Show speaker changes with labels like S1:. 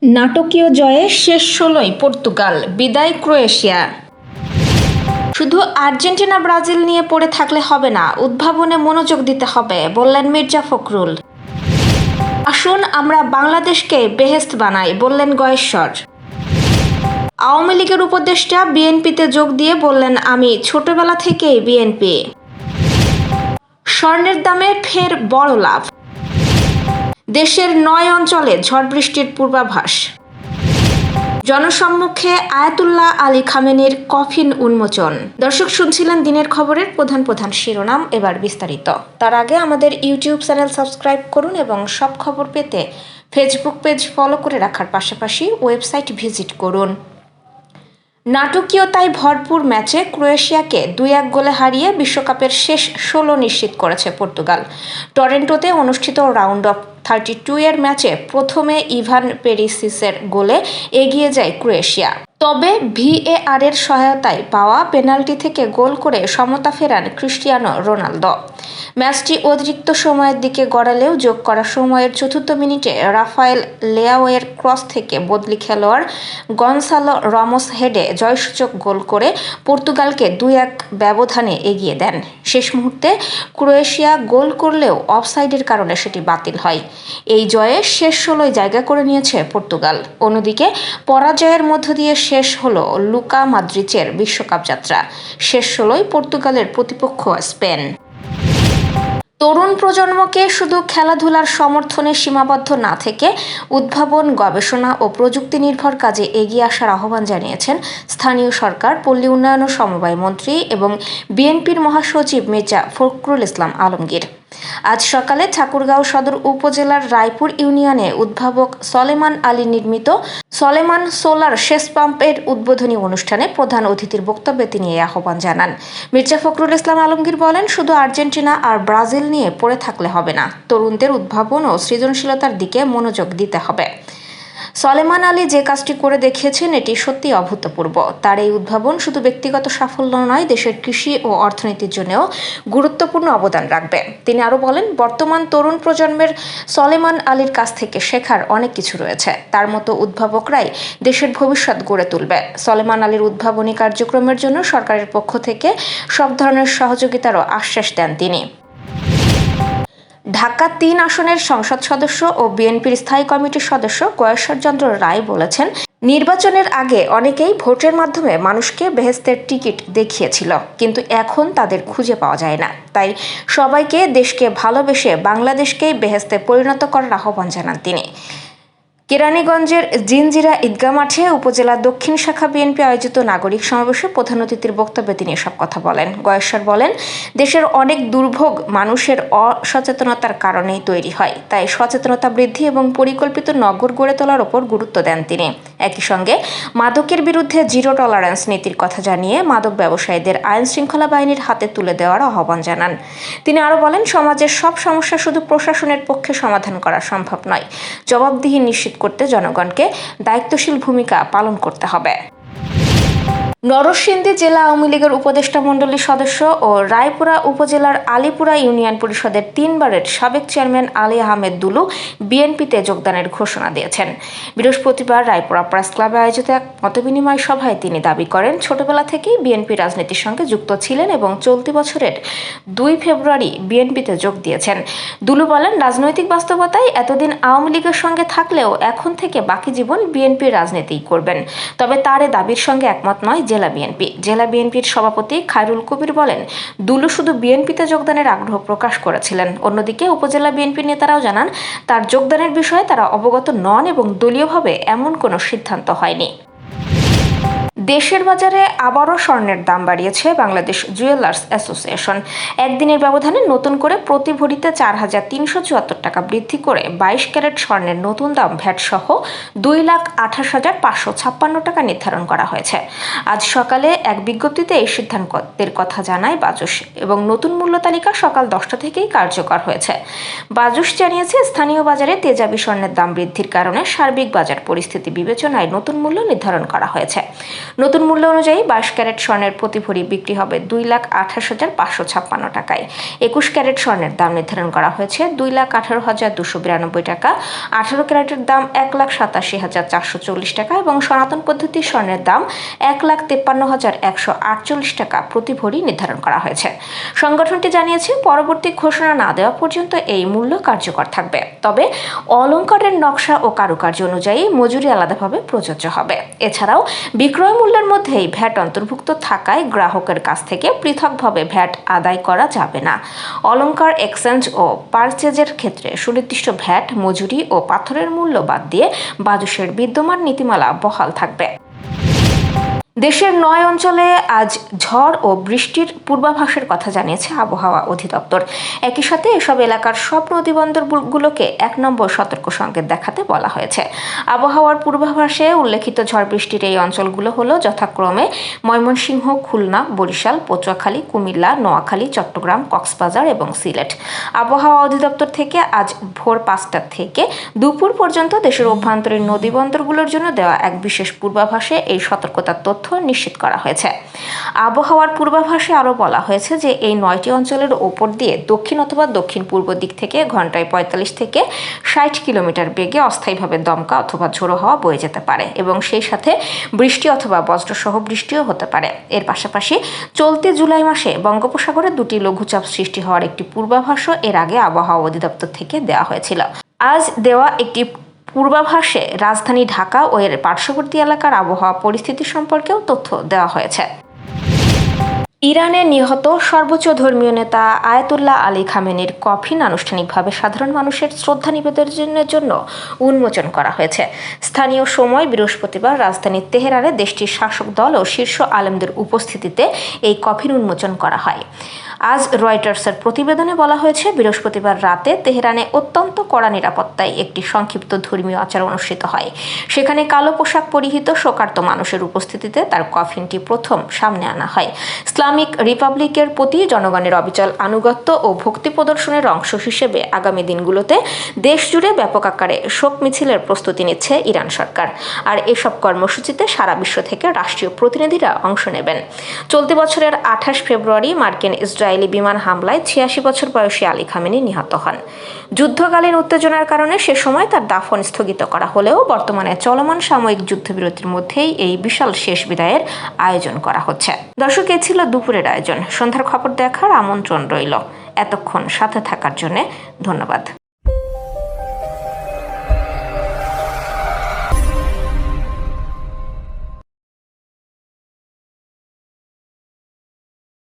S1: নাটকীয় জয়ে শেষ ১৬ই পর্তুগাল, বিদায় ক্রোয়েশিয়া। শুধু আর্জেন্টিনা ব্রাজিল নিয়ে পড়ে থাকলে হবে না, উদ্ভাবনে মনোযোগ দিতে হবে, বললেন মির্জা ফখরুল। আসুন আমরা বাংলাদেশকে বেহেশত বানাই, বললেন গয়েশ্বর। আওয়ামী লীগের উপদেষ্টা বিএনপিতে যোগ দিয়ে বললেন, আমি ছোটবেলা থেকেই বিএনপি। স্বর্ণের দামে ফের বড় লাভ। দেশের ৯ অঞ্চলে ঝড় বৃষ্টির পূর্বাভাস। জনসম্মুখে আয়াতুল্লাহ আলী খামেনির কফিন উন্মোচন। দর্শক, শুনছিলেন দিনের খবরের প্রধান শিরোনাম, এবার বিস্তারিত। তার আগে আমাদের ইউটিউব চ্যানেল সাবস্ক্রাইব করুন এবং সব খবর পেতে ফেসবুক পেজ ফলো করে রাখার পাশাপাশি ওয়েবসাইট ভিজিট করুন। নাটকীয়তায় ভরপুর ম্যাচে ক্রোয়েশিয়াকে ২-১ গোলে হারিয়ে বিশ্বকাপের শেষ ১৬ নিশ্চিত করেছে পর্তুগাল। টরেন্টোতে অনুষ্ঠিত রাউন্ড অফ 32 এর ম্যাচে প্রথমে ইভান পেরিসিচের গোলে এগিয়ে যায় ক্রোয়েশিয়া। তবে ভিএআর এর সহায়তায় পাওয়া পেনাল্টি থেকে গোল করে সমতা ফেরান ক্রিস্টিয়ানো রোনালদো। ম্যাচটি অতিরিক্ত সময়ের দিকে গড়ালেও যোগ করা সময়ের ৪র্থ মিনিটে রাফায়েল লেয়াওয়ের ক্রস থেকে বদলি খেলোয়াড় গনসালো রামোস হেডে জয়সূচক গোল করে পর্তুগালকে ২-১ ব্যবধানে এগিয়ে দেন। শেষ মুহূর্তে ক্রোয়েশিয়া গোল করলেও অফসাইডের কারণে সেটি বাতিল হয়। এই জয়ে শেষ ১৬য় জায়গা করে নিয়েছে পর্তুগাল। অন্যদিকে পরাজয়ের মধ্য দিয়ে শেষ হলো লুকা মদ্রিচের বিশ্বকাপ যাত্রা। শেষ ১৬য় পর্তুগালের প্রতিপক্ষ স্পেন। তরুণ প্রজন্মকে শুধু খেলাধুলার সমর্থনে সীমাবদ্ধ না থেকে উদ্ভাবন, গবেষণা ও প্রযুক্তি নির্ভর কাজে এগিয়ে আসার আহ্বান জানিয়েছেন স্থানীয় সরকার, পল্লী উন্নয়ন ও সমবায় মন্ত্রী এবং বিএনপির মহাসচিব মির্জা ফখরুল ইসলাম আলমগীর। আজ সকালে ঠাকুরগাঁও সদর উপজেলার রায়পুর ইউনিয়নে উদ্ভাবক সলেমান আলী নির্মিত সলেমান সোলার সেচ পাম্পের উদ্বোধনী অনুষ্ঠানে প্রধান অতিথির বক্তব্যে তিনি এই আহ্বান জানান। মির্জা ফখরুল ইসলাম আলমগীর বলেন, শুধু আর্জেন্টিনা আর ব্রাজিল নিয়ে পড়ে থাকলে হবে না, তরুণদের উদ্ভাবন ও সৃজনশীলতার দিকে মনোযোগ দিতে হবে। সলেমান আলী যে কাজটি করে দেখিয়েছেন এটি সত্যি অভূতপূর্ব। তার এই উদ্ভাবন শুধু ব্যক্তিগত সাফল্য নয়, দেশের কৃষি ও অর্থনীতির জন্যও গুরুত্বপূর্ণ অবদান রাখবে। তিনি আরও বলেন, বর্তমান তরুণ প্রজন্মের সলেমান আলীর কাছ থেকে শেখার অনেক কিছু রয়েছে। তার মতো উদ্ভাবকরাই দেশের ভবিষ্যৎ গড়ে তুলবে। সলেমান আলীর উদ্ভাবনী কার্যক্রমের জন্য সরকারের পক্ষ থেকে সব ধরনের সহযোগিতারও আশ্বাস দেন তিনি। ঢাকা ৩ আসনের সংসদ সদস্য ও বিএনপির স্থায়ী কমিটির সদস্য গয়েশ্বর চন্দ্র রায় বলেছেন, নির্বাচনের আগে অনেকেই ভোটের মাধ্যমে মানুষকে বেহেশতের টিকিট দেখিয়েছিল, কিন্তু এখন তাদের খুঁজে পাওয়া যায় না। তাই সবাইকে দেশকে ভালোবেসে বাংলাদেশকেই বেহেশতে পরিণত করার আহ্বান জানান তিনি। কেরানীগঞ্জের জিনজিরা ঈদগাহ মাঠে উপজেলা দক্ষিণ শাখা বিএনপি আয়োজিত নাগরিক সমাবেশে প্রধান অতিথির বক্তব্যে তিনি এসব কথা বলেন। গয়েশ্বর বলেন, দেশের অনেক দুর্ভোগ মানুষের অসচেতনতার কারণেই তৈরি হয়, তাই সচেতনতা বৃদ্ধি এবং পরিকল্পিত নগর গড়ে তোলার ওপর গুরুত্ব দেন তিনি। একই সঙ্গে মাদকের বিরুদ্ধে জিরো টলারেন্স নীতির কথা জানিয়ে মাদক ব্যবসায়ীদের আইন শৃঙ্খলা বাহিনীর হাতে তুলে দেওয়ার আহ্বান জানান। তিনি আরও বলেন, সমাজের সব সমস্যা শুধু প্রশাসনের পক্ষে সমাধান করা সম্ভব নয়, জবাবদিহি নিশ্চিত করতে জনগণকে দায়িত্বশীল ভূমিকা পালন করতে হবে। নরসিংদী জেলা আওয়ামী লীগের উপদেষ্টা মণ্ডলীর সদস্য ও রায়পুরা উপজেলার আলীপুরা ইউনিয়ন পরিষদের ৩ বারের সাবেক চেয়ারম্যান আলী আহমেদ দুলু বিএনপিতে যোগদানের ঘোষণা দিয়েছেন। বৃহস্পতিবার রায়পুরা প্রেস ক্লাবে আয়োজিত এক মতবিনিময় সভায় তিনি দাবি করেন, ছোটবেলা থেকেই বিএনপি রাজনীতির সঙ্গে যুক্ত ছিলেন এবং চলতি বছরের ২ ফেব্রুয়ারি বিএনপিতে যোগ দিয়েছেন। দুলু বলেন, রাজনৈতিক বাস্তবতায় এতদিন আওয়ামী লীগের সঙ্গে থাকলেও এখন থেকে বাকি জীবন বিএনপির রাজনীতিই করবেন। তবে তার এ দাবির সঙ্গে একমত নয় জেলা বিএনপির সভাপতি খায়রুল কবির বলেন, দুলু শুধু বিএনপিতে যোগদানের আগ্রহ প্রকাশ করেছিলেন। অন্যদিকে উপজেলা বিএনপির নেতারাও জানান, তার যোগদানের বিষয়ে তারা অবগত নন এবং দলীয়ভাবে এমন কোনো সিদ্ধান্ত হয়নি। দেশের বাজারে আবারও স্বর্ণের দাম বাড়িয়েছে বাংলাদেশ জুয়েলার্স অ্যাসোসিয়েশন। একদিনের ব্যবধানে নতুন করে প্রতি ভরিতে ৪,৩৭৪ টাকা বৃদ্ধি করে ২২ ক্যারেট স্বর্ণের নতুন দাম ভ্যাট সহ ২,২৮,৫৫৬ টাকা নির্ধারণ করা হয়েছে। আজ সকালে এক বিজ্ঞপ্তিতে এই সিদ্ধান্তের কথা জানায় বাজুস এবং নতুন মূল্য তালিকা সকাল ১০টা থেকেই কার্যকর হয়েছে। বাজুস জানিয়েছে, স্থানীয় বাজারে তেজাবি স্বর্ণের দাম বৃদ্ধির কারণে সার্বিক বাজার পরিস্থিতি বিবেচনায় নতুন মূল্য নির্ধারণ করা হয়েছে। নতুন মূল্য অনুযায়ী 22 ক্যারেট স্বর্ণের প্রতি ভরি বিক্রি হবে 2,28,556 টাকায়। 21 ক্যারেট স্বর্ণের দাম নির্ধারণ করা হয়েছে 2,18,292 টাকা, 18 ক্যারেটের দাম 1,87,440 টাকা এবং সনাতন পদ্ধতির স্বর্ণের দাম 1,53,148 টাকা প্রতি ভরি নির্ধারণ করা হয়েছে। সংগঠনটি জানিয়েছে, পরবর্তী ঘোষণা না দেওয়া পর্যন্ত এই মূল্য কার্যকর থাকবে। তবে অলংকারের নকশা ও কারুকার্য অনুযায়ী মজুরি আলাদাভাবে প্রযোজ্য হবে। এছাড়াও বিক্রয় মূল্যের মধ্যেই ভ্যাট অন্তর্ভুক্ত থাকায় গ্রাহকের কাছ থেকে পৃথকভাবে ভ্যাট আদায় করা যাবে না। অলংকার এক্সচেঞ্জ ও পারচেজের ক্ষেত্রে সুনির্দিষ্ট ভ্যাট, মজুরি ও পাথরের মূল্য বাদ দিয়ে বাজুসের বিদ্যমান নীতিমালা বহাল থাকবে। দেশের 9 অঞ্চলে আজ ঝড় ও বৃষ্টির পূর্বাভাসের কথা জানিয়েছে আবহাওয়া অধিদপ্তর। একই সাথে এসব এলাকার সব নদীবন্দরগুলোকে 1 নম্বর সতর্ক সংকেত দেখাতে বলা হয়েছে। আবহাওয়ার পূর্বাভাসে উল্লেখিত ঝড় বৃষ্টির এই অঞ্চলগুলো হলো যথাক্রমে ময়মনসিংহ, খুলনা, বরিশাল, পটুয়াখালী, কুমিল্লা, নোয়াখালী, চট্টগ্রাম, কক্সবাজার এবং সিলেট। আবহাওয়া অধিদপ্তর থেকে আজ ভোর 5টা থেকে দুপুর পর্যন্ত দেশের অভ্যন্তরীণ নদীবন্দরগুলোর জন্য দেওয়া এক বিশেষ পূর্বাভাসে এই সতর্কতার তথ্য নিশ্চিত করা হয়েছে। আবহাওয়ার পূর্বাভাসে আরও বলা হয়েছে যে এই 9টি অঞ্চলের ওপর দিয়ে দক্ষিণ অথবা দক্ষিণ পূর্ব দিক থেকে ঘন্টায় 45 থেকে 60 কিলোমিটার বেগে অস্থায়ীভাবে দমকা অথবা ঝোড়ো হাওয়া বয়ে যেতে পারে এবং সেই সাথে বৃষ্টি অথবা বজ্রসহ বৃষ্টিও হতে পারে। এর পাশাপাশি চলতি জুলাই মাসে বঙ্গোপসাগরে 2টি লঘুচাপ সৃষ্টি হওয়ার একটি পূর্বাভাসও এর আগে আবহাওয়া অধিদপ্তর থেকে দেওয়া হয়েছিল। আজ দেওয়া একটি পূর্বাভাসে রাজধানী ঢাকা ও এর পার্শ্ববর্তী এলাকার আবহাওয়া পরিস্থিতি সম্পর্কেও তথ্য দেওয়া হয়েছে। ইরানে নিহত সর্বোচ্চ ধর্মীয় নেতা আয়াতুল্লাহ আলী খামেনির কফিন আনুষ্ঠানিকভাবে সাধারণ মানুষের শ্রদ্ধা নিবেদনের জন্য উন্মোচন করা হয়েছে। স্থানীয় সময় বৃহস্পতিবার রাজধানী তেহরানে দেশটির শাসক দল ও শীর্ষ আলেমদের উপস্থিতিতে এই কফিন উন্মোচন করা হয়। আজ রয়টার্সের প্রতিবেদনে বলা হয়েছে, বৃহস্পতিবার রাতে তেহরানে অত্যন্ত কড়া নিরাপত্তায় একটি সংক্ষিপ্ত ধর্মীয় আচার অনুষ্ঠিত হয়। সেখানে কালো পোশাক পরিহিত শোকার্ত মানুষের উপস্থিতিতে তার কফিনটি প্রথম সামনে আনা হয়। ইসলামিক রিপাবলিকের প্রতি জনগণের অবিচল আনুগত্য ও ভক্তি প্রদর্শনের অংশ হিসেবে আগামী দিনগুলোতে দেশজুড়ে ব্যাপক আকারে শোক মিছিলের প্রস্তুতি নিচ্ছে ইরান সরকার। আর এসব কর্মসূচিতে সারা বিশ্ব থেকে রাষ্ট্রীয় প্রতিনিধিরা অংশ নেবেন। চলতি বছরের 28 ফেব্রুয়ারি মার্কিন ইসরায়েলি বিমান হামলায় 86 বছর বয়সী আলী খামেনি নিহত হন। যুদ্ধকালীন উত্তেজনার কারণে সে সময় তার দাফন স্থগিত করা হলেও বর্তমানে চলমান সাময়িক যুদ্ধবিরতির মধ্যেই এই বিশাল শেষ বিদায়ের আয়োজন করা হচ্ছে। দর্শক, এ ছিল দুপুরের আয়োজন। সন্ধ্যার খবর দেখার আমন্ত্রণ রইল। এতক্ষণ সাথে থাকার জন্য ধন্যবাদ।